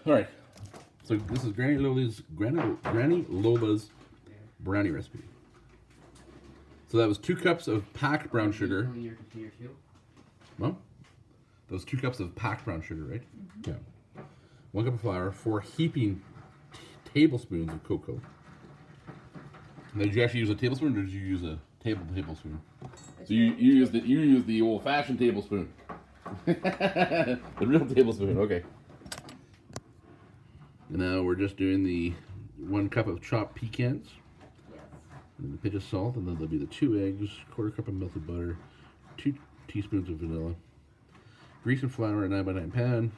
All right. So this is Granny Loba's brownie recipe. So that was 2 cups of packed brown sugar. Your computer too? Well, that was 2 cups of packed brown sugar, right? Yeah. 1 cup of flour, 4 heaping tablespoons of cocoa. Now, did you actually use a tablespoon, or did you use a tablespoon? So you used the old-fashioned tablespoon. The real tablespoon. Okay. And now we're just doing the 1 cup of chopped pecans. Yes. And a pinch of salt, and then there'll be the 2 eggs, 1/4 cup of melted butter, 2 teaspoons of vanilla. Grease and flour in a 9x9 pan.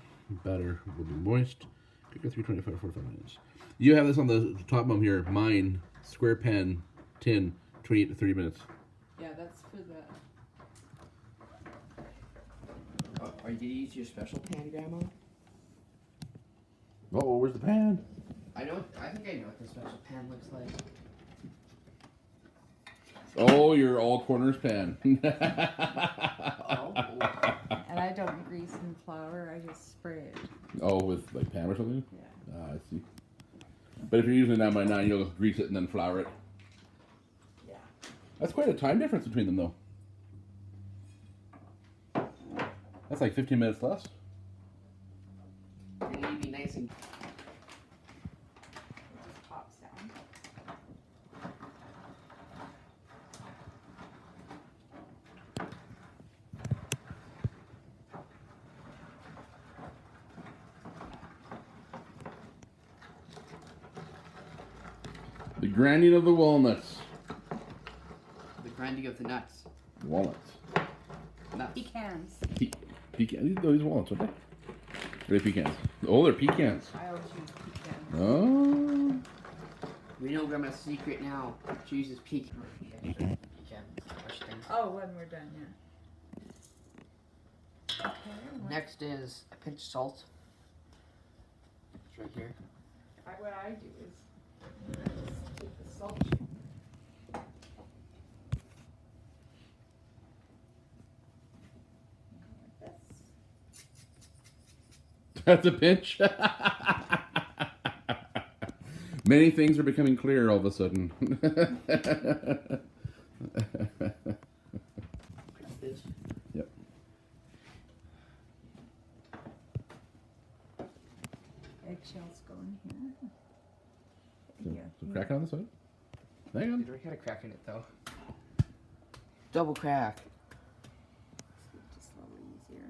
Batter will be moist. Cook it 325 to 45 minutes. You have this on the top, Mom, here. Mine, square pan, tin, 28 to 30 minutes. Yeah, that's for the. Are you gonna use your special pan, Grandma? Oh, where's the pan? I think I know what the special pan looks like. Oh, your all corners pan. Oh. And I don't grease and flour, I just spray it. Oh, with like pan or something? Yeah. Ah, I see. But if you're using a 9x9, you'll grease it and then flour it. Yeah. That's quite a time difference between them, though. That's like 15 minutes less. It need to be nice and. It just pops down. The grinding of the walnuts. The grinding of the nuts. Walnuts. Nuts. Pecans. Pecans. These walnuts, aren't they? Are they pecans? Oh, they're pecans. I always use pecans. Oh. We know Grandma's secret now. She uses pecan. Pecan. Oh, when we're done, yeah. Okay. Next is a pinch of salt. It's right here. What I do is I just take the salt shaker. Like this. That's a pinch. Many things are becoming clear all of a sudden. This. Yep. Eggshells go in here. Yeah. So crack it on the side. Hang on. We got a crack in it though. Double crack. Just a little easier.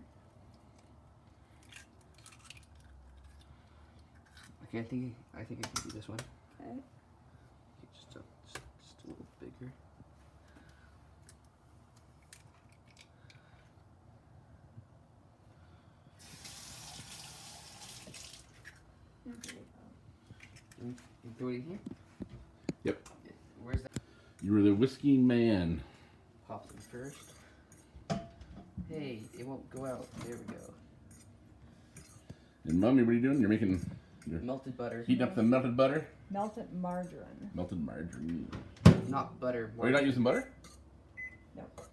Okay, I think I can do this one. Okay. Just a little bigger. There we go. You throw it in here? Yep. Where's that? You were the whiskey man. Pop them first. Hey, it won't go out. There we go. And Mommy, what are you doing? You're making. You're Melted butter. heating up the melted butter. Melted margarine. Melted margarine. Not butter. Oh, you're not using butter? Nope.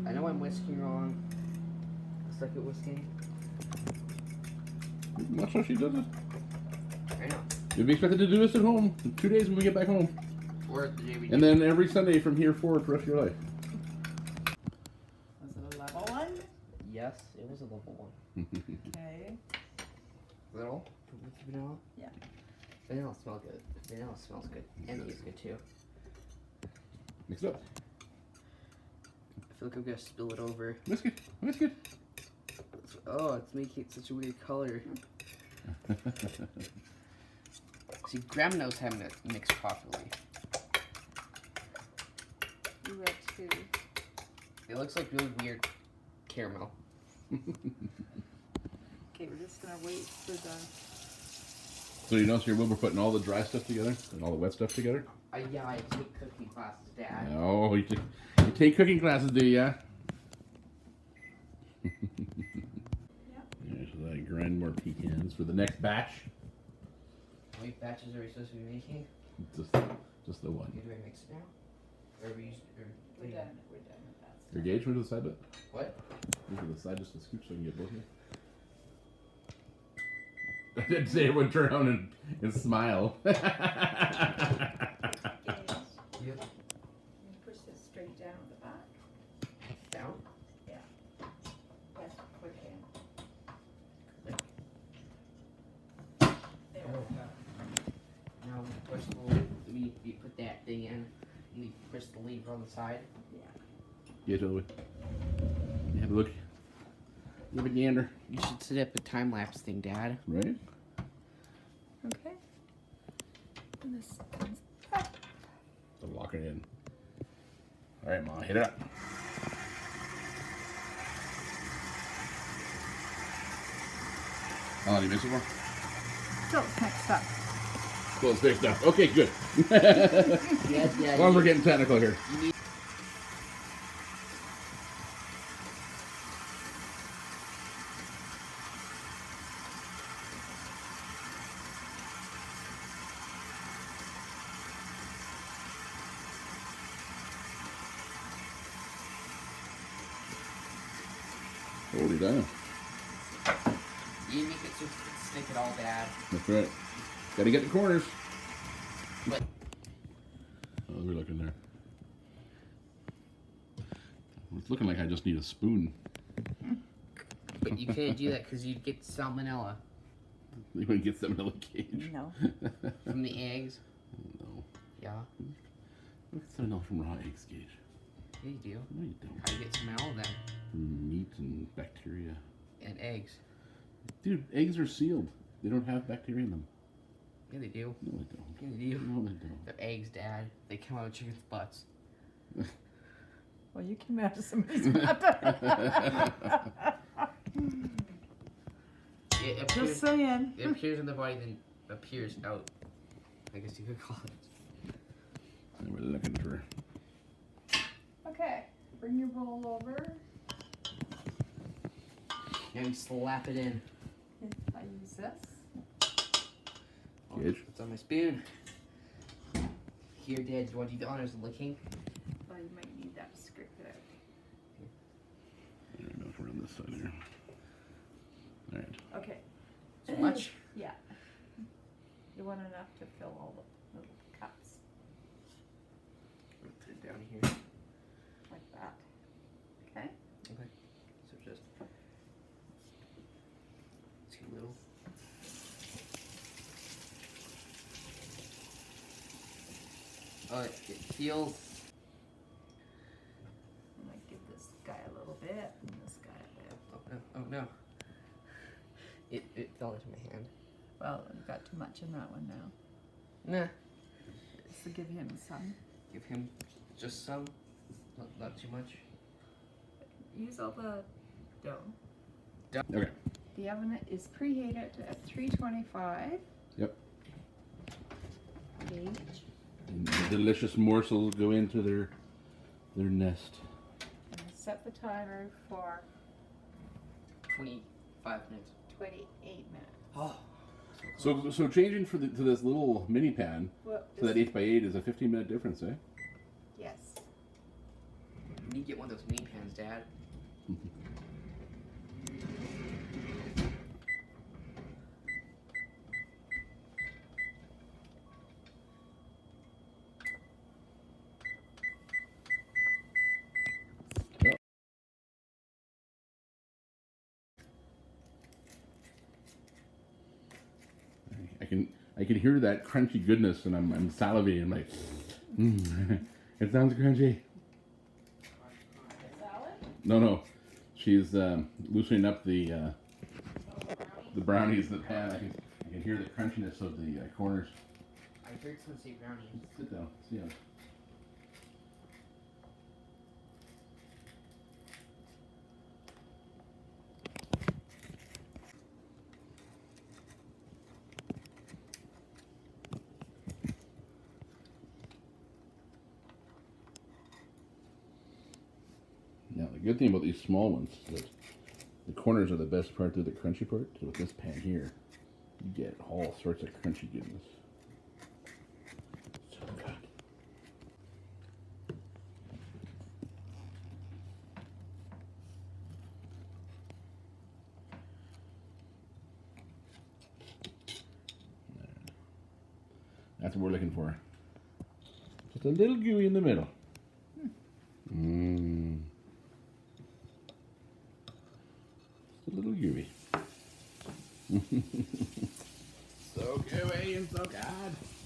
I know I'm whisking wrong. It's like a whisking. That's how she does it. I know. You'll be expected to do this at home in 2 days when we get back home. Or the day we And then every Sunday from here forward for the rest of your life. Was it a level one? Yes, it was a level one. Okay. Little with vanilla. Yeah. Vanilla smells good. Vanilla smells good. And tastes good too. Mix it up. I feel like I'm gonna spill it over. Whisk it. Whisk it. Oh, it's making it such a weird color. See, Grandma knows how to mix properly. You will too. It looks like really weird caramel. Okay, we're just gonna wait for the. So you notice here, Will, we're putting all the dry stuff together and all the wet stuff together? Yeah, I take cooking classes, Dad. Oh, you take cooking classes, do ya? Yep. Yeah, so I grind more pecans for the next batch. How many batches are we supposed to be making? Just Just the one. Okay, do I mix it now? Or are we used, or We're done with that Your stuff. gauge, move to the side bit. What? Move to the side just a scoop so I can get both of you. I didn't say it would turn around and smile. Gauge. Yep. And push this straight down at the back. Down? Yes, quick in. There we go. Now we push the lever. We put that thing in. And we push the lever on the side. Yeah, totally. You have a look. You have a gander. You should set up a time lapse thing, Dad. Right? Okay. And this comes up. So lock it in. All right, Mom, hit it up. How long do you mix it for? So it's mixed up. Well, it's mixed up. Okay, good. Yes, yeah. As long as we're getting technical here. You need Holy damn. You make it so it stick it all bad. That's right. Gotta get the corners. But Oh, we're looking there. It's looking like I just need a spoon. but you can't do that because you'd get salmonella You want to get some in the cage? No. from the eggs. No. Yeah, Look at something else from raw eggs, Gage. yeah, you do. No, you don't. How do you get salmonella then? Meat and bacteria. And eggs. Dude, eggs are sealed. They don't have bacteria in them. Yeah, they do. No, they don't. Yeah, they do. No, they don't. They're eggs, Dad. They come out of chickens' butts. Well, you came out of somebody's mouth. It Just appears, saying. it appears in the body, then appears out. I guess you could call it. And we're looking for. Okay, bring your bowl over. And slap it in. I use this. Gage. It's on my spoon. Here, Dad, do you want to do the honors of licking? Well, you might need that to scrape it out. I don't know if we're on this side here. Alright. Okay. Too much? Yeah. You want enough to fill all the little cups Put it down here. like that. Okay. Okay. So just a little. It feels. I might give this guy a little bit and this guy a bit. Oh no! Oh no! It fell into my hand. Well, you've got too much in that one now. Nah. So give him some. Give him just some. Not too much. Use all the dough. Okay. The oven is preheated at 325. Yep. Gauge. And the delicious morsels go into their nest. And set the timer for 25 minutes. 28 minutes. Oh. So changing to this little mini pan Well, to that 8x8 is a 15-minute difference, eh? yes. You need to get one of those mini pans, Dad. I can hear that crunchy goodness, and I'm salivating. I'm like, it sounds crunchy. Salad? No. She's loosening up the brownies in the pan. I can hear the crunchiness of the corners. I heard someone say brownies. Sit down. See ya. Now the good thing about these small ones is that the corners are the best part, they're the crunchy part. So with this pan here, you get all sorts of crunchy goodness. So good. That's what we're looking for. Just a little gooey in the middle. Mmm. Just a little gooey. So gooey and so good.